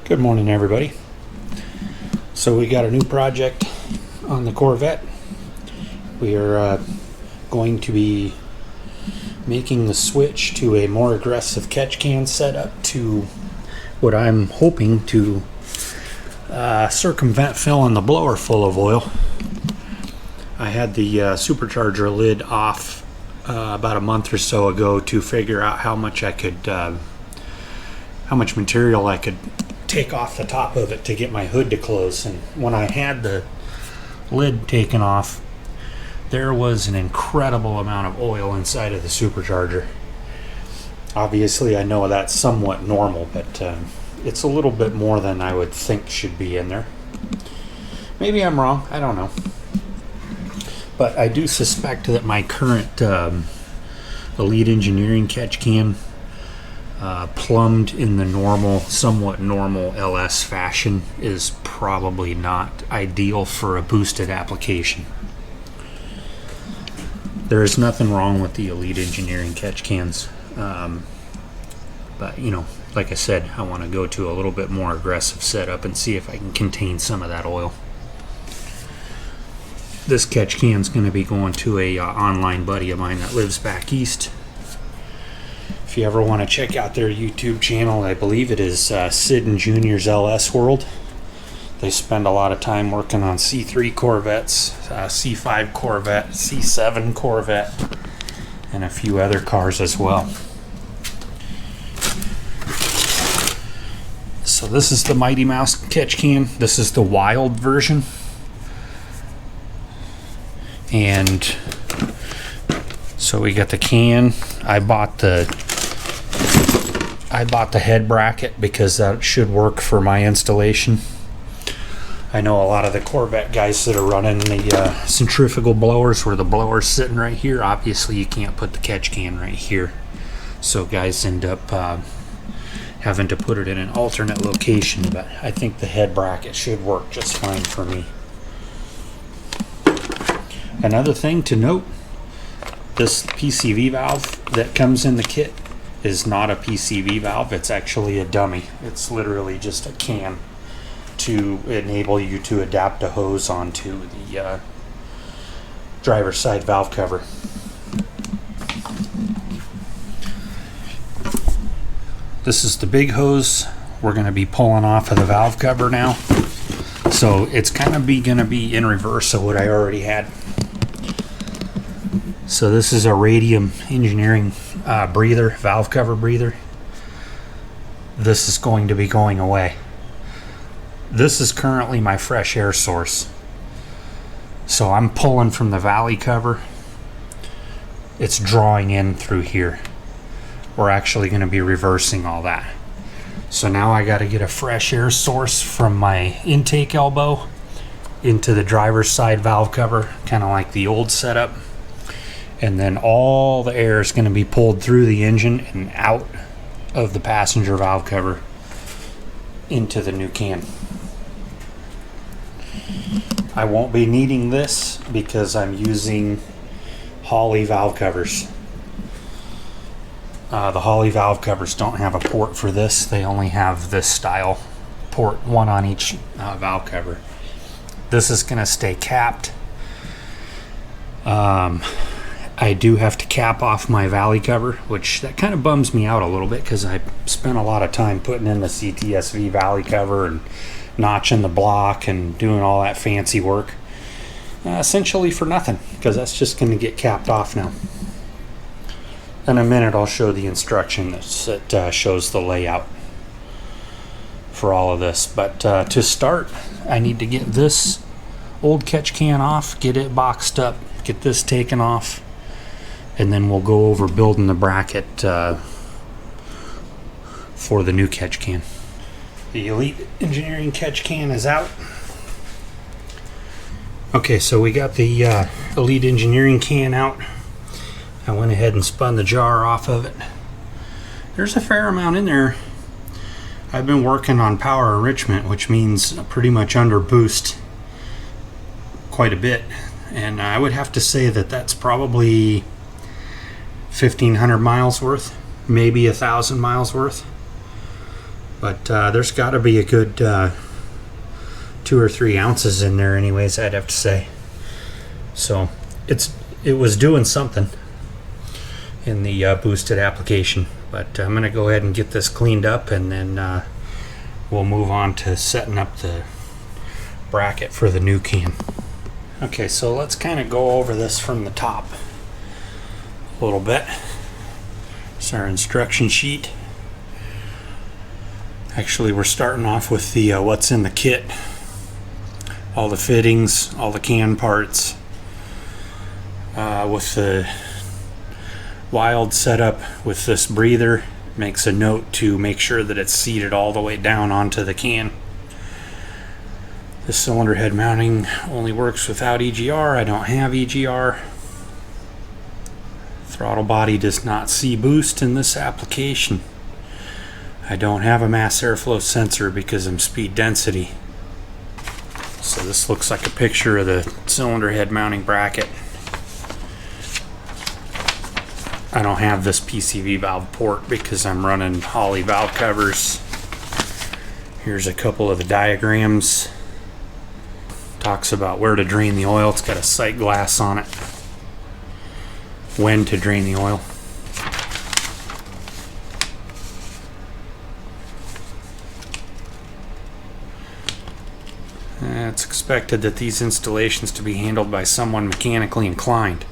Good morning, everybody. So we got a new project on the Corvette. We are going to be making the switch to a more aggressive catch can setup to what I'm hoping to circumvent filling the blower full of oil. I had the supercharger lid off about a month or so ago to figure out how much material I could take off the top of it to get my hood to close. And when I had the lid taken off, there was an incredible amount of oil inside of the supercharger. Obviously, I know that's somewhat normal, but it's a little bit more than I would think should be in there. Maybe I'm wrong, I don't know. But I do suspect that my current Elite Engineering catch can plumbed in the somewhat normal LS fashion is probably not ideal for a boosted application. There is nothing wrong with the Elite Engineering catch cans, but like I said, I want to go to a little bit more aggressive setup and see if I can contain some of that oil. This catch can is going to be going to a online buddy of mine that lives back east. If you ever want to check out their YouTube channel, I believe it is Sid and Junior's LS World. They spend a lot of time working on C3 Corvettes, C5 Corvette, C7 Corvette, and a few other cars as well. So this is the Mighty Mouse catch can. This is the wild version. And so we got the can. I bought the head bracket because that should work for my installation. I know a lot of the Corvette guys that are running the centrifugal blowers where the blower's sitting right here. Obviously you can't put the catch can right here, so guys end up having to put it in an alternate location, but I think the head bracket should work just fine for me. Another thing to note, this PCV valve that comes in the kit is not a PCV valve. It's actually a dummy. It's literally just a can to enable you to adapt a hose onto the driver's side valve cover. This is the big hose we're going to be pulling off of the valve cover now. So it's kind of going to be in reverse of what I already had. So this is a Radium Engineering breather, valve cover breather. This is going to be going away. This is currently my fresh air source. So I'm pulling from the valley cover. It's drawing in through here. We're actually going to be reversing all that. So now I got to get a fresh air source from my intake elbow into the driver's side valve cover, kind of like the old setup. And then all the air is going to be pulled through the engine and out of the passenger valve cover into the new can. I won't be needing this because I'm using Holley valve covers. The Holley valve covers don't have a port for this. They only have this style port, one on each valve cover. This is going to stay capped. I do have to cap off my valley cover, which that kind of bums me out a little bit because I spent a lot of time putting in the CTSV valley cover and notching the block and doing all that fancy work. Essentially for nothing, because that's just going to get capped off now. In a minute I'll show the instruction that shows the layout for all of this. But to start, I need to get this old catch can off, get it boxed up, get this taken off, and then we'll go over building the bracket for the new catch can. The Elite Engineering catch can is out. Okay, so we got the Elite Engineering can out. I went ahead and spun the jar off of it. There's a fair amount in there. I've been working on power enrichment, which means pretty much under boost quite a bit. And I would have to say that that's probably 1,500 miles worth, maybe 1,000 miles worth. But there's got to be a good 2 or 3 ounces in there anyways, I'd have to say. So it was doing something in the boosted application. But I'm going to go ahead and get this cleaned up, and then we'll move on to setting up the bracket for the new can. Okay, so let's kind of go over this from the top a little bit. It's our instruction sheet. Actually, we're starting off with the what's in the kit. All the fittings, all the can parts. With the wild setup with this breather, makes a note to make sure that it's seated all the way down onto the can. The cylinder head mounting only works without EGR. I don't have EGR. Throttle body does not see boost in this application. I don't have a mass airflow sensor because I'm speed density. So this looks like a picture of the cylinder head mounting bracket. I don't have this PCV valve port because I'm running Holley valve covers. Here's a couple of the diagrams. Talks about where to drain the oil. It's got a sight glass on it. When to drain the oil. It's expected that these installations to be handled by someone mechanically inclined.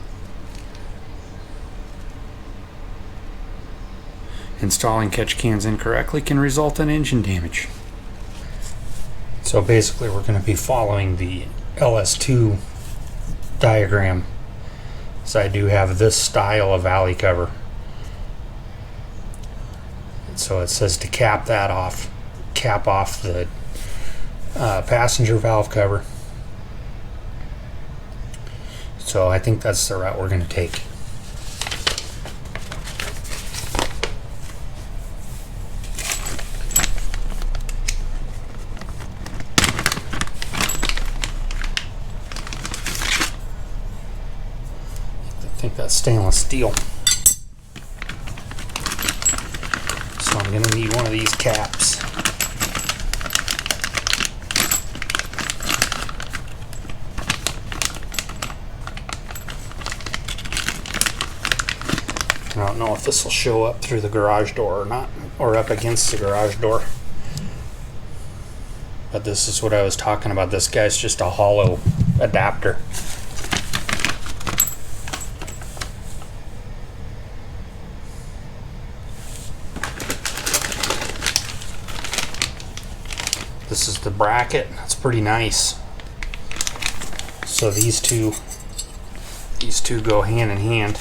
Installing catch cans incorrectly can result in engine damage. So basically we're going to be following the LS2 diagram. So I do have this style of valley cover. So it says to cap off the passenger valve cover. So I think that's the route we're going to take. I think that's stainless steel. So I'm going to need one of these caps. I don't know if this will show up through the garage door or not, or up against the garage door. But this is what I was talking about. This guy's just a hollow adapter. This is the bracket. That's pretty nice. So these two go hand in hand.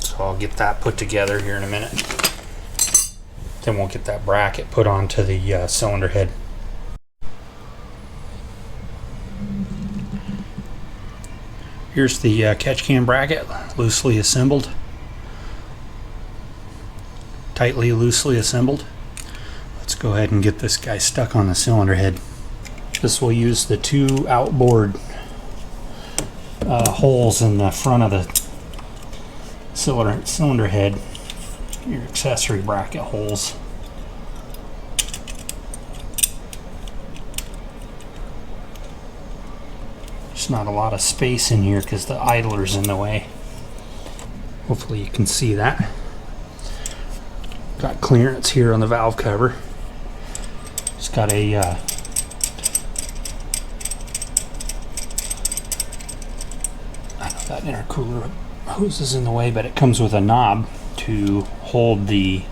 So I'll get that put together here in a minute. Then we'll get that bracket put onto the cylinder head. Here's the catch can bracket, loosely assembled. Tightly, loosely assembled. Let's go ahead and get this guy stuck on the cylinder head. This will use the 2 outboard holes in the front of the cylinder head, your accessory bracket holes. There's not a lot of space in here because the idler's in the way. Hopefully you can see that. Got clearance here on the valve cover. It's got a that intercooler hose is in the way, but it comes with a knob to hold the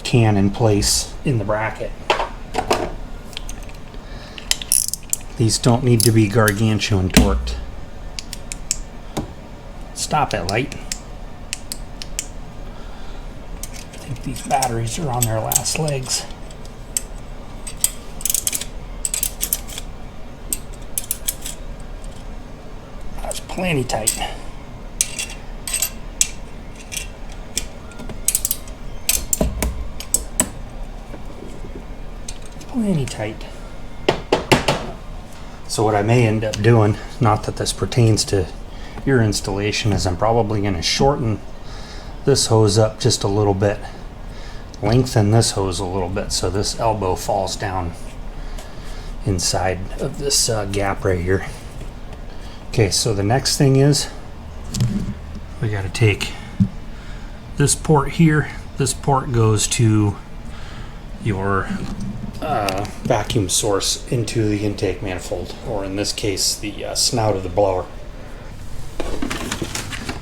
can in place in the bracket. These don't need to be gargantuan torqued. Stop it, light. I think these batteries are on their last legs. That's plenty tight. Plenty tight. So what I may end up doing, not that this pertains to your installation, is I'm probably going to shorten this hose up just a little bit. lengthen this hose a little bit so this elbow falls down inside of this gap right here. Okay, so the next thing is we got to take this port here. This port goes to your vacuum source into the intake manifold, or in this case the snout of the blower.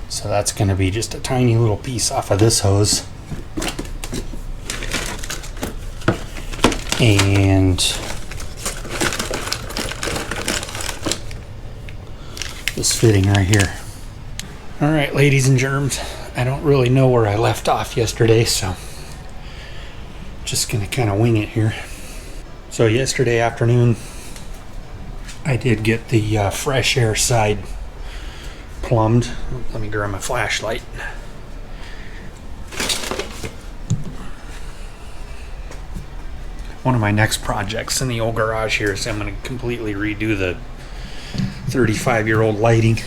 So that's going to be just a tiny little piece off of this hose, and this fitting right here. All right, ladies and germs, I don't really know where I left off yesterday, so just gonna kind of wing it here. So yesterday afternoon I did get the fresh air side plumbed. Let me grab my flashlight. One of my next projects in the old garage here is I'm going to completely redo the 35-year-old lighting.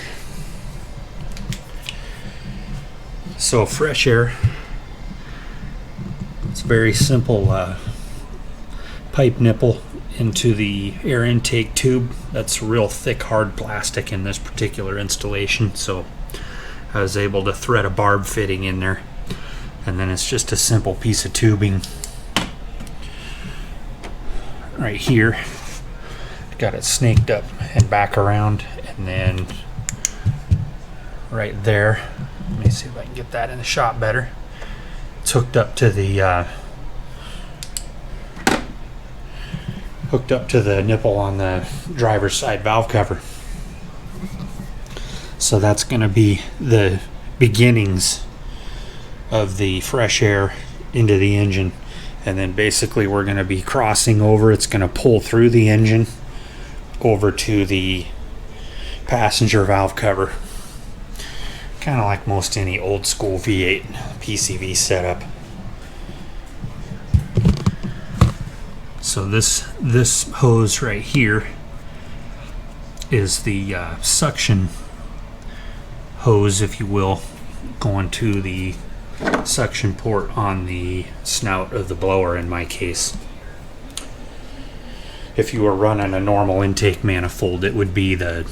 So fresh air, it's very simple pipe nipple into the air intake tube. That's real thick hard plastic in this particular installation, so I was able to thread a barb fitting in there, and then it's just a simple piece of tubing right here. Got it snaked up and back around, and then right there, let me see if I can get that in the shot better. It's hooked up to the nipple on the driver's side valve cover. So that's going to be the beginnings of the fresh air into the engine, and then basically we're going to be crossing over. It's going to pull through the engine over to the passenger valve cover, kind of like most any old school V8 PCV setup. So this hose right here is the suction hose, if you will, going to the suction port on the snout of the blower in my case. If you were running a normal intake manifold, it would be the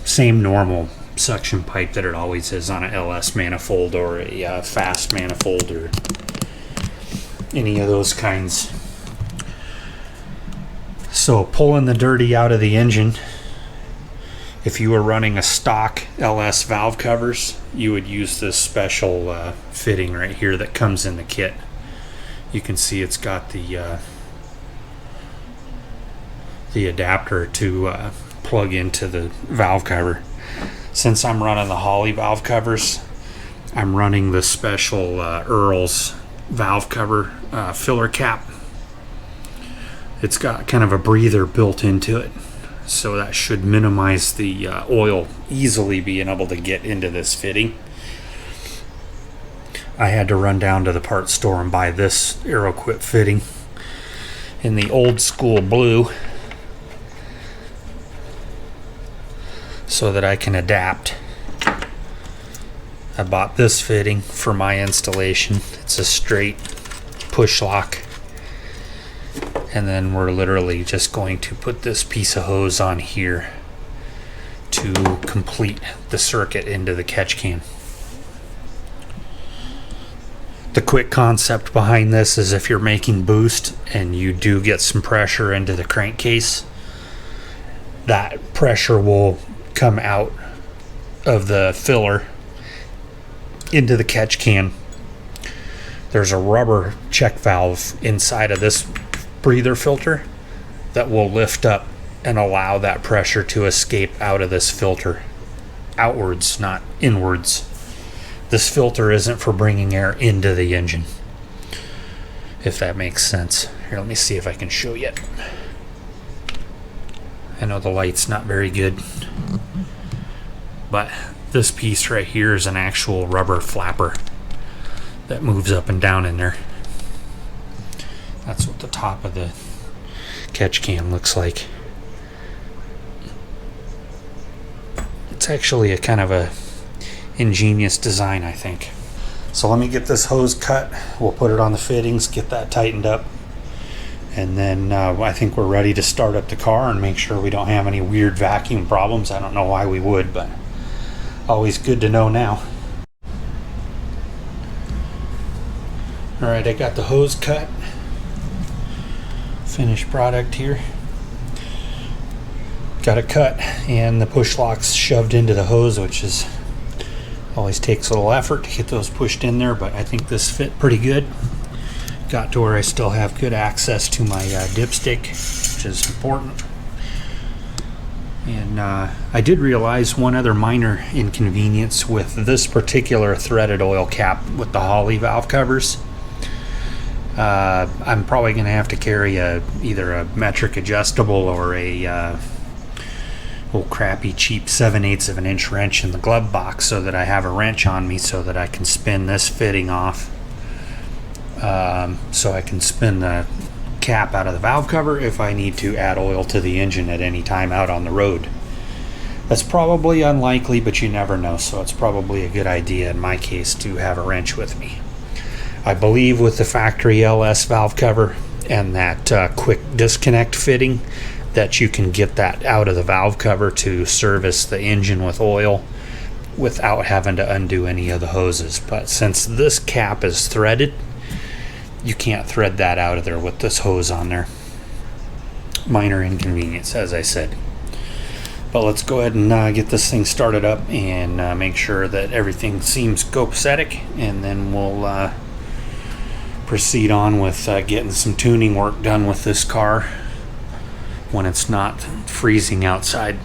same normal suction pipe that it always is on a LS manifold or a fast manifold or any of those kinds. So pulling the dirty out of the engine, if you were running a stock LS valve covers, you would use this special fitting right here that comes in the kit. You can see it's got the adapter to plug into the valve cover. Since I'm running the Holley valve covers, I'm running the special Earl's valve cover filler cap. It's got kind of a breather built into it, so that should minimize the oil easily being able to get into this fitting. I had to run down to the parts store and buy this AeroQuip fitting in the old school blue so that I can adapt. I bought this fitting for my installation. It's a straight push lock, and then we're literally just going to put this piece of hose on here to complete the circuit into the catch can. The quick concept behind this is if you're making boost and you do get some pressure into the crankcase, that pressure will come out of the filler into the catch can. There's a rubber check valve inside of this breather filter that will lift up and allow that pressure to escape out of this filter outwards, not inwards. This filter isn't for bringing air into the engine, if that makes sense. Here, let me see if I can show you. I know the light's not very good, but this piece right here is an actual rubber flapper that moves up and down in there. That's what the top of the catch can looks like. It's actually a kind of a ingenious design, I think. So let me get this hose cut. We'll put it on the fittings, get that tightened up, and then I think we're ready to start up the car and make sure we don't have any weird vacuum problems. I don't know why we would, but always good to know now. Alright, I got the hose cut. Finished product here. Got it cut and the push locks shoved into the hose, which is always takes a little effort to get those pushed in there, but I think this fit pretty good. Got to where I still have good access to my dipstick, which is important. And I did realize one other minor inconvenience with this particular threaded oil cap with the Holley valve covers. I'm probably going to have to carry either a metric adjustable or a old crappy cheap 7/8 of an inch wrench in the glove box, so that I have a wrench on me so that I can spin this fitting off, so I can spin the cap out of the valve cover if I need to add oil to the engine at any time out on the road. That's probably unlikely, but you never know, so it's probably a good idea in my case to have a wrench with me. I believe with the factory LS valve cover and that quick disconnect fitting that you can get that out of the valve cover to service the engine with oil without having to undo any of the hoses. But since this cap is threaded, you can't thread that out of there with this hose on there. Minor inconvenience, as I said. But let's go ahead and get this thing started up and make sure that everything seems copacetic, and then we'll proceed on with getting some tuning work done with this car when it's not freezing outside.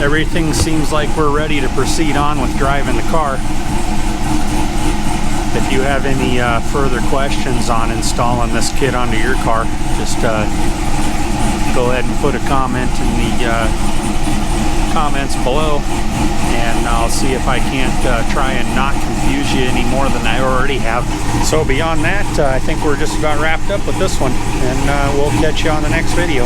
Everything seems like we're ready to proceed on with driving the car. If you have any further questions on installing this kit onto your car, just go ahead and put a comment in the comments below, and I'll see if I can't try and not confuse you any more than I already have. So beyond that, I think we're just about wrapped up with this one, and we'll catch you on the next video.